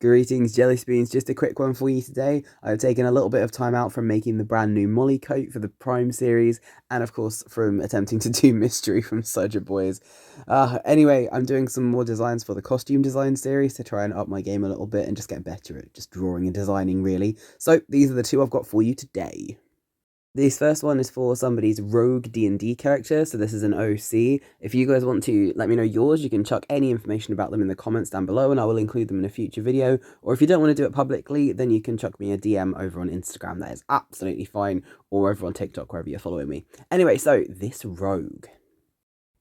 Greetings, Jelly Spoons. Just a quick one for you today. I've taken a little bit of time out from making the brand new Molly coat for the Prime series, and of course from attempting to do Mystery from Soldier Boys. Anyway, I'm doing some more designs for the costume design series to try and up my game a little bit and just get better at just drawing and designing, really. So these are the two I've got for you today. This first one is for somebody's rogue D&D character, so this is an OC. If you guys want to let me know yours, you can chuck any information about them in the comments down below and I will include them in a future video. Or if you don't want to do it publicly, then you can chuck me a DM over on Instagram. That is absolutely fine. Or over on TikTok, wherever you're following me. Anyway, so this rogue.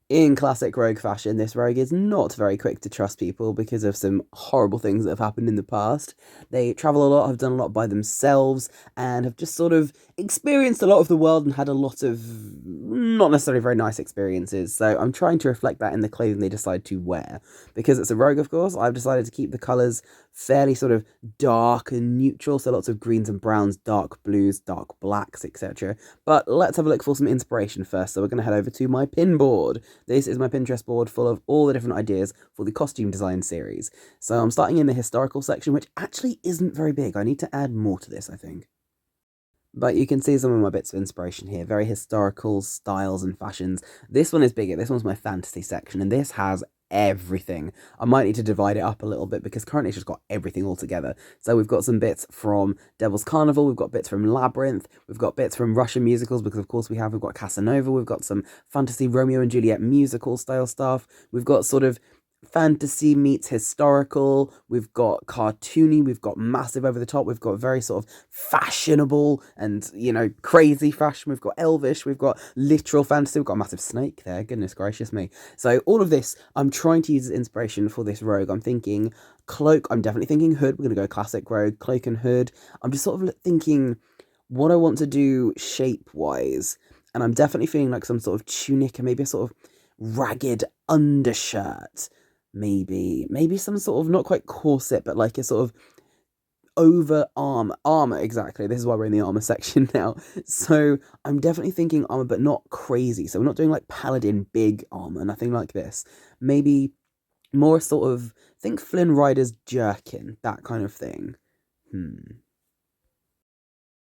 In classic rogue fashion, this rogue is not very quick to trust people because of some horrible things that have happened in the past. They travel a lot, have done a lot by themselves, and have just sort of experienced a lot of the world and had a lot of not necessarily very nice experiences. So I'm trying to reflect that in the clothing they decide to wear. Because it's a rogue, of course, I've decided to keep the colours fairly sort of dark and neutral, so lots of greens and browns, dark blues, dark blacks, etc. But let's have a look for some inspiration first. So we're going to head over to my pin board. This is my Pinterest board full of all the different ideas for the costume design series. So I'm starting in the historical section, which actually isn't very big. I need to add more to this, I think. But you can see some of my bits of inspiration here. Very historical styles and fashions. This one is bigger. This one's my fantasy section, and this has everything. I might need to divide it up a little bit because currently it's just got everything all together. So we've got some bits from Devil's Carnival, we've got bits from Labyrinth, we've got bits from Russian musicals because of course we've got Casanova, we've got some fantasy Romeo and Juliet musical style stuff, we've got sort of fantasy meets historical, we've got cartoony, we've got massive over the top, we've got very sort of fashionable and, you know, crazy fashion, we've got elvish, we've got literal fantasy, we've got a massive snake there, goodness gracious me. So all of this, I'm trying to use as inspiration for this rogue. I'm thinking cloak, I'm definitely thinking hood, we're going to go classic rogue, cloak and hood. I'm just sort of thinking what I want to do shape-wise, and I'm definitely feeling like some sort of tunic and maybe a sort of ragged undershirt. Maybe some sort of, not quite corset, but like a sort of over armor, exactly. This is why we're in the armor section now. So I'm definitely thinking armor, but not crazy. So we're not doing like paladin big armor, nothing like this. Maybe more sort of, think Flynn Rider's jerkin, that kind of thing.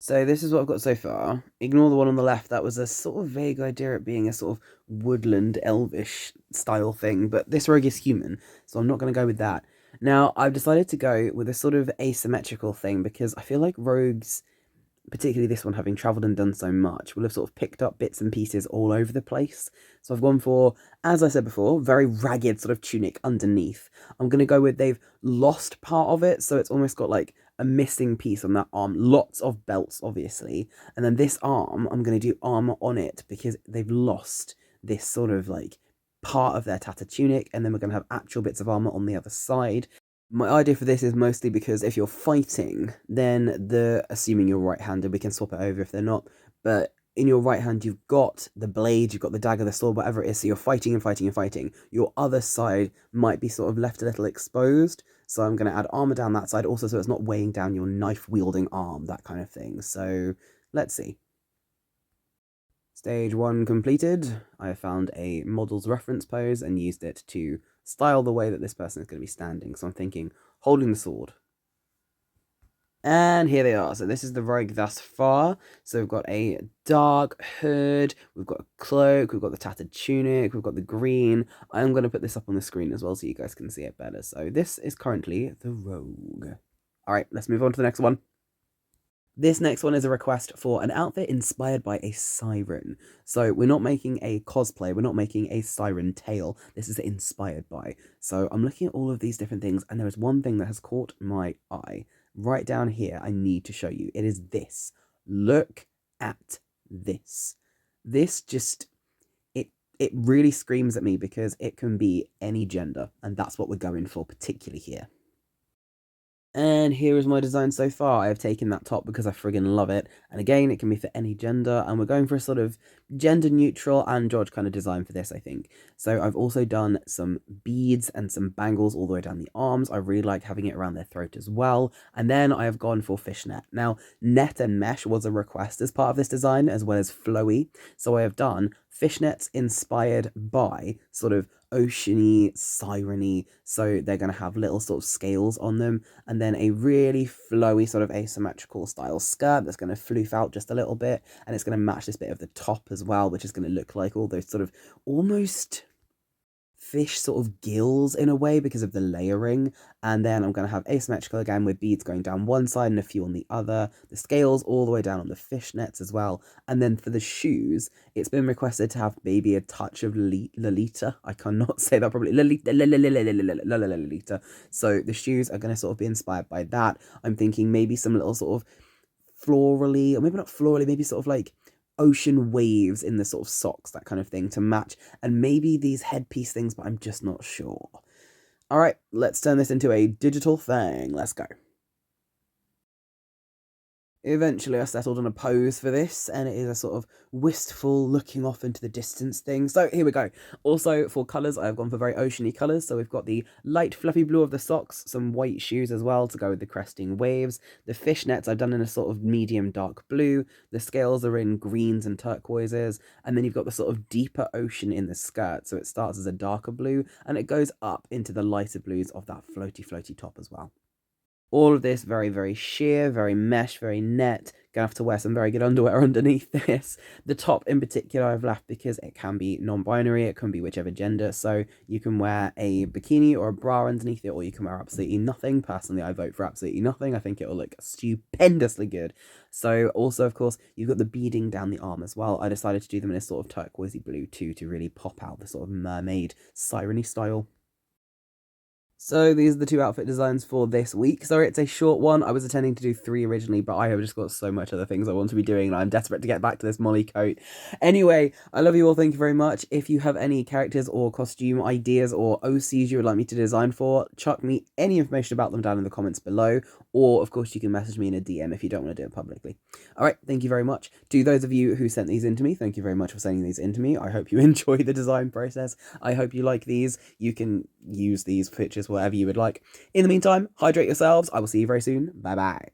So this is what I've got so far. Ignore the one on the left. That was a sort of vague idea of being a sort of woodland elvish style thing, but this rogue is human, so I'm not going to go with that. Now, I've decided to go with a sort of asymmetrical thing because I feel like rogues, particularly this one having travelled and done so much, will have sort of picked up bits and pieces all over the place. So I've gone for, as I said before, very ragged sort of tunic underneath. I'm going to go with they've lost part of it, so it's almost got like a missing piece on that arm. Lots of belts, obviously. And then this arm, I'm going to do armor on it because they've lost this sort of like part of their tattered tunic, and then we're going to have actual bits of armor on the other side. My idea for this is mostly because if you're fighting, then assuming you're right-handed, we can swap it over if they're not, but in your right hand, you've got the blade, you've got the dagger, the sword, whatever it is, so you're fighting and fighting and fighting. Your other side might be sort of left a little exposed, so I'm going to add armor down that side also so it's not weighing down your knife-wielding arm, that kind of thing. So, let's see. Stage 1 completed. I have found a model's reference pose and used it to style the way that this person is going to be standing. So I'm thinking, holding the sword. And here they are. So this is the rogue thus far. So we've got a dark hood, we've got a cloak, we've got the tattered tunic, we've got the green. I'm going to put this up on the screen as well so you guys can see it better. So this is currently the rogue. Alright, let's move on to the next one. This next one is a request for an outfit inspired by a siren. So we're not making a cosplay, we're not making a siren tale. This is inspired by. So I'm looking at all of these different things, and there is one thing that has caught my eye. Right down here, I need to show you. It is this. Look at this. This just, it really screams at me because it can be any gender, and that's what we're going for, particularly here. And here is my design so far. I have taken that top because I friggin' love it. And again, it can be for any gender. And we're going for a sort of gender neutral and George kind of design for this, I think. So I've also done some beads and some bangles all the way down the arms. I really like having it around their throat as well. And then I have gone for fishnet. Now, net and mesh was a request as part of this design, as well as flowy. So I have done fishnets inspired by sort of oceany, siren-y, so they're going to have little sort of scales on them, and then a really flowy sort of asymmetrical style skirt that's going to floof out just a little bit, and it's going to match this bit of the top as well, which is going to look like all those sort of almost fish sort of gills in a way because of the layering. And then I'm going to have asymmetrical again with beads going down one side and a few on the other, the scales all the way down on the fishnets as well. And then for the shoes, it's been requested to have maybe a touch of Lolita. I cannot say that properly. Lolita. So the shoes are going to sort of be inspired by that. I'm thinking maybe some little sort of florally, or maybe not florally, maybe sort of like ocean waves in the sort of socks, that kind of thing to match, and maybe these headpiece things, but I'm just not sure. All right, let's turn this into a digital thing. Let's go. Eventually, I settled on a pose for this, and it is a sort of wistful looking off into the distance thing. So here we go. Also, for colours, I've gone for very oceany colours. So we've got the light fluffy blue of the socks, some white shoes as well to go with the cresting waves. The fishnets I've done in a sort of medium dark blue. The scales are in greens and turquoises. And then you've got the sort of deeper ocean in the skirt. So it starts as a darker blue, and it goes up into the lighter blues of that floaty top as well. All of this very, very sheer, very mesh, very net. Gonna have to wear some very good underwear underneath this. The top in particular I've left because it can be non-binary, it can be whichever gender, so you can wear a bikini or a bra underneath it, or you can wear absolutely nothing. Personally, I vote for absolutely nothing. I think it'll look stupendously good. So also, of course, you've got the beading down the arm as well. I decided to do them in a sort of turquoisey blue too, to really pop out the sort of mermaid siren-y style. So these are the two outfit designs for this week. Sorry, it's a short one. I was intending to do 3 originally, but I have just got so much other things I want to be doing, and I'm desperate to get back to this Molly coat. Anyway, I love you all. Thank you very much. If you have any characters or costume ideas or OCs you would like me to design for, chuck me any information about them down in the comments below. Or, of course, you can message me in a DM if you don't want to do it publicly. All right, thank you very much. To those of you who sent these in to me, thank you very much for sending these in to me. I hope you enjoy the design process. I hope you like these. You can use these pictures whatever you would like. In the meantime, hydrate yourselves. I will see you very soon. Bye bye.